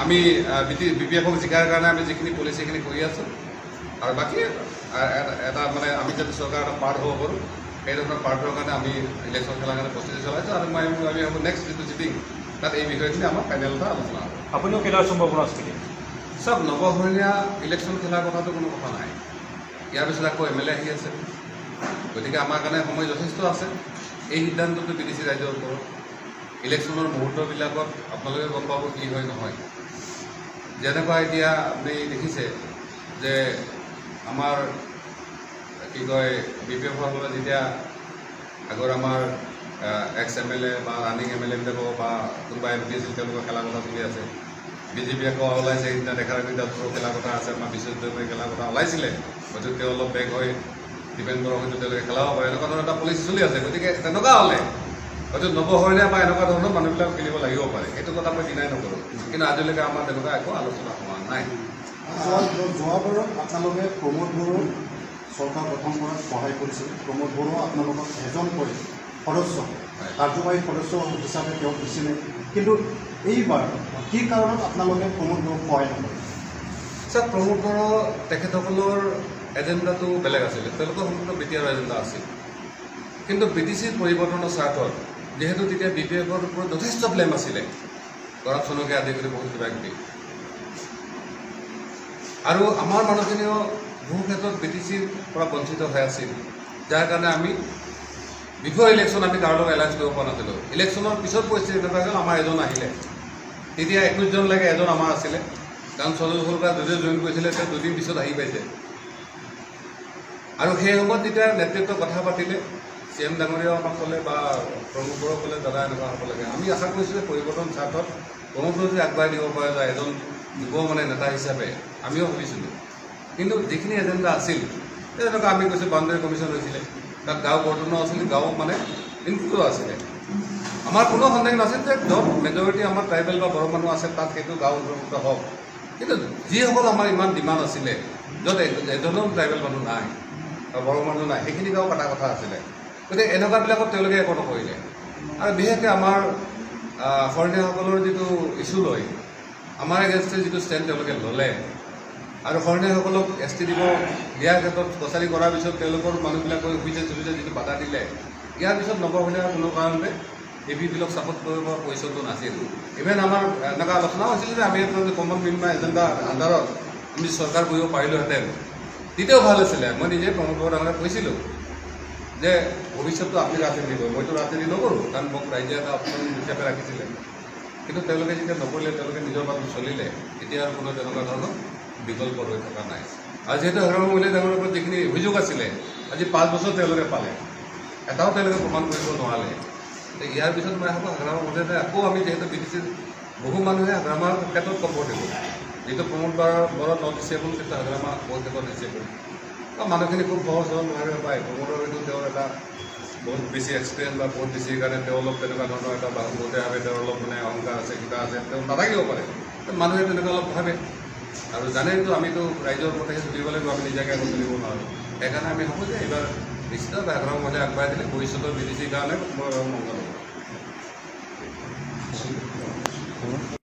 আমি BPF-ক জিকাৰ কাৰণে আমি যিখিনি পলিচি সেইখিনি কৰি আছোঁ আৰু বাকী এটা মানে আমি যদি চৰকাৰ এটা পাৰ্ট হ'ব পাৰোঁ সেই ধৰণৰ পাৰ্টৰ কাৰণে আমি ইলেকশ্যন খেলাৰ কাৰণে প্ৰস্তুতি চলাইছোঁ আৰু আমি ভাবোঁ নেক্সট যিটো জিটিং তাত এই বিষয়খিনি আমাৰ ফাইনেল এটা আলোচনা হ'ব। আপুনিও খেলাৰ সম্ভাৱনা আছে নেকি? চব নৱঘৰীয়া ইলেকশ্যন খেলাৰ কথাটো কোনো কথা নাই। ইয়াৰ পিছত আকৌ MLA আহি আছে, গতিকে আমাৰ কাৰণে সময় যথেষ্ট আছে। এই সিদ্ধান্তটো BDC ৰাইজৰ ওপৰত ইলেকশ্যনৰ মুহূৰ্তবিলাকত আপোনালোকে গম পাব কি হয় নহয়। যেনেকুৱা এতিয়া আপুনি দেখিছে যে আমাৰ কি কয় BPF-সকলে যেতিয়া আগৰ আমাৰ ex-MLA বা ৰানিং MLA-বিলাকক বা কোনোবা MP আছিল তেওঁলোকৰ খেলা কথা চলি আছে। BJP আকৌ ওলাইছে সেইদিনা দেখাৰ বিদ্যাৰ্থীৰ খেলা কথা আছে, আমাৰ বিশ্ববিদ্যালয় খেলা কথা ওলাইছিলে, হয়তো তেওঁ অলপ বেগ হৈ ডিপেণ্ড কৰক হয়তো তেওঁলোকে খেলাব পাৰে, এনেকুৱা ধৰণৰ এটা পলিচি চলি আছে। গতিকে তেনেকুৱা হ'লে হয়তো নৱঘৰীয়া বা এনেকুৱা ধৰণৰ মানুহবিলাক খেলিব লাগিব পাৰে, সেইটো কথা মই ডিনাই নকৰোঁ। কিন্তু আজিলৈকে আমাৰ তেনেকুৱা একো আলোচনা হোৱা নাই। যোৱাবাৰত আপোনালোকে প্ৰমোদ বড়োক চৰকাৰ গঠন কৰাত সহায় কৰিছিল। প্ৰমোদ বড়ো আপোনালোকক এজনকৈ সদস্য কাৰ্যবাহী সদস্য হিচাপে তেওঁক দিছিলে, কিন্তু এইবাৰ কি কাৰণত আপোনালোকে প্ৰমোদ বড়োক সহায় নকৰে? চাওক, প্ৰমোদ বড়ো তেখেতসকলৰ এজেণ্ডাটো বেলেগ আছিলে, তেওঁলোকৰ সম্পূৰ্ণ BTR এজেণ্ডা আছিল। কিন্তু BTCৰ পৰিৱৰ্তনৰ স্বাৰ্থত যিহেতু তেতিয়া BPF-ৰ ওপৰত যথেষ্ট ব্লেম আছিলে, কৰাপশ্যনকে আদি কৰি বহুত কিবা কিবি, আৰু আমাৰ মানুহখিনিও বহু ক্ষেত্ৰত BTCৰ পৰা বঞ্চিত হৈ আছিল, যাৰ কাৰণে আমি বিফৰ ইলেকশ্যন আমি কাৰো লগত এলায়েন্স কৰিব পৰা নাছিলোঁ। ইলেকশ্যনৰ পিছত পৰিস্থিতি এনেকুৱা হ'ল, আমাৰ এজন আহিলে, তেতিয়া 21জন লাগে, এজন আমাৰ আছিলে, কাৰণ চন্দ্ৰদুখৰ পৰা যদিও জইন কৰিছিলে তেওঁ 2 দিন পিছত আহি পাইছে। আৰু সেই সময়ত যেতিয়া নেতৃত্ব কথা পাতিলে CM ডাঙৰীয়াও আমাক ক'লে বা প্ৰমোদ বড়োক ক'লে দাদা এনেকুৱা হ'ব লাগে। আমি আশা কৰিছোঁ যে পৰিৱৰ্তন স্বাৰ্থত প্ৰমোদ বড়ো যদি আগবঢ়াই দিব পৰা যায় এজন যুৱ মানে নেতা হিচাপে, আমিও ভাবিছিলোঁ। কিন্তু যিখিনি এজেণ্ডা আছিল তেনেকুৱা আমি কৈছোঁ, বাউণ্ডাৰী কমিশ্যন হৈছিলে, তাত গাঁও বৰ্তনো আছিল, গাঁও মানে ইনক্লুডো আছিলে। আমাৰ কোনো সন্দেহ নাছিল যে য'ত মেজৰিটি আমাৰ ট্ৰাইবেল বা বড়ো মানুহ আছে তাত সেইটো গাঁও অন্তৰ্ভুক্ত হওক। কিন্তু যিসকল আমাৰ ইমান ডিমাণ্ড আছিলে, য'ত এজনো ট্ৰাইবেল মানুহ নাই বা বড়ো মানুহ নাই, সেইখিনি গাঁও কটা কথা আছিলে। গতিকে এনেকুৱাবিলাকত তেওঁলোকে একো নকৰিলে। আৰু বিশেষকৈ আমাৰ শৰণীয়াসকলৰ যিটো ইছ্যু লৈ আমাৰ এগেইনষ্টে যিটো ষ্টেণ্ড তেওঁলোকে ল'লে, আৰু শৰণীয়াসকলক ST দিব দিয়াৰ ক্ষেত্ৰত কচাৰী কৰাৰ পিছত তেওঁলোকৰ মানুহবিলাকে সুবিধা যিটো বাধা দিলে, ইয়াৰ পিছত নৱঘৰীয়া কোনো কাৰণতে AVP-ক ছাপোৰ্ট কৰিব পইচাটো নাছিল। ইভেন আমাৰ এনেকুৱা আলোচনাও হৈছিল যে আমি এটা কমন মিনিমাম এজেণ্ডা আণ্ডাৰত আমি চৰকাৰ কৰিব পাৰিলোহেঁতেন, তেতিয়াও ভাল আছিলে। মই নিজে প্ৰমোদ বড়ো ডাঙৰীয়াক কৈছিলোঁ যে ভৱিষ্যতটো আপুনি ৰাজনীতি কৰিব, মইতো ৰাজনীতি নকৰোঁ, কাৰণ মোক ৰাইজে এটা অপশ্যন হিচাপে ৰাখিছিলে। কিন্তু তেওঁলোকে যেতিয়া নকৰিলে, তেওঁলোকে নিজৰ মাজত চলিলে, এতিয়া আৰু কোনো তেনেকুৱা ধৰণৰ বিকল্প হৈ থকা নাই। আৰু যিহেতু হেৰাম মহিলা ডাঙৰীয়াৰ ওপৰত যিখিনি অভিযোগ আছিলে, আজি 5 বছৰ তেওঁলোকে পালে, এটাও তেওঁলোকে প্ৰমাণ কৰিব নোৱাৰে। ইয়াৰ পিছত মই ভাবোঁ হাগ্ৰামা মহিলাতে আকৌ আমি যিহেতু BTCৰ বহু মানুহে হাগ্ৰামাৰ ক্ষেত্ৰত কম্ফৰ্টেবল, যিটো প্ৰমোদ বড়ো নট ডিচেবল, কিন্তু হাগ্ৰামা বহুত ক্ষেত্ৰত ডিচেবল। মানুহখিনি খুব সহজ সৰল নোহোৱাকৈ পায়। প্ৰমোদৰ হয়তো তেওঁৰ এটা বহুত বেছি এক্সপিৰিয়েঞ্চ বা বহুত বেছি কাৰণে তেওঁ অলপ তেনেকুৱা ধৰণৰ এটা বহুতে ভাবে তেওঁৰ অলপ মানে অহংকাৰ আছে, কিবা আছে, তেওঁ নাথাকিব পাৰে। মানুহে তেনেকুৱা অলপ ভাবে, আৰু জানেতো আমিতো ৰাইজৰ মতেহে চলিব লাগিব, আমি নিজাকৈ একো চলিব নোৱাৰোঁ। সেইকাৰণে আমি ভাবোঁ যে এইবাৰ নিশ্চিতভাৱে হাগ্ৰামা মহিলাই আগবঢ়াই দিলে ভৱিষ্যতৰ BTCৰ কাৰণে মংগল হ'ব।